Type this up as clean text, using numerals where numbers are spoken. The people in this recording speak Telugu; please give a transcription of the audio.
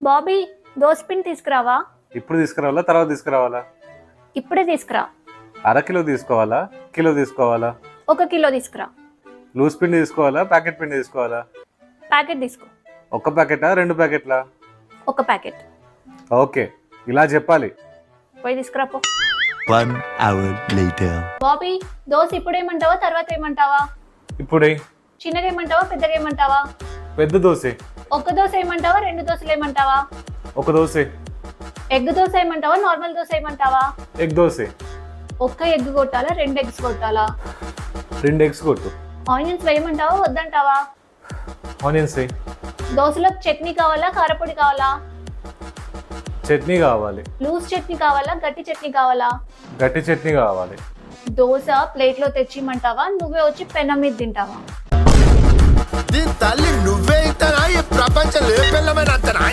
బాబీ దోసపిండి తీసుకురావా? ఇప్పుడు తీసుకురావాలా తర్వాత తీసుకురావాలా? ఇప్పుడే తీసుకురా. అరకిలో తీసుకోవాలా కిలో తీసుకోవాలా? 1 కిలో తీసుకురా. లూజ్ పిండి తీసుకోవాలా ప్యాకెట్ పిండి తీసుకోవాలా? ప్యాకెట్ తీసుకో. ఒక ప్యాకెటా 2 ప్యాకెట్లా? 1 ప్యాకెట్. ఓకే, ఇలా చెప్పాలి. పోయి తీసుకురా పో. 1 hour later. బాబీ దోశ ఇప్పుడేమంటావా తర్వాత ఏమంటావా? ఇప్పుడే. చిన్నగా ఏమంటావా పెద్దగా ఏమంటావా? పెద్ద దోశ. 1 దోశ ఏమంటావా 2 దోశలు ఏమంటావా? ఒక దోశ. ఎగ్ దోశ ఏమంటావా నార్మల్ దోశ ఏమంటావా? ఎగ్ దోశ. 1 ఎగ్ కొట్టాలా 2 ఎగ్స్ కొట్టాలా? 2 ఎగ్స్ కొట్టు. ఆనియన్స్ వేయమంటావా వద్దంటావా? ఆనియన్స్ వేయి. దోశలో చట్నీ కావాలా కారపొడి కావాలా? చట్నీ కావాలి. లూజ్ చట్నీ కావాలా గట్టి చట్నీ కావాలా? గట్టి చట్నీ కావాలి. దోశ ప్లేట్లో తెచ్చిమంటావా నువ్వే వచ్చి పెనం మీద తింటావా? దీని తల్లి నువ్వే ఇస్తానా ఈ ప్రపంచం లేపెళ్ళమైన అంతనా?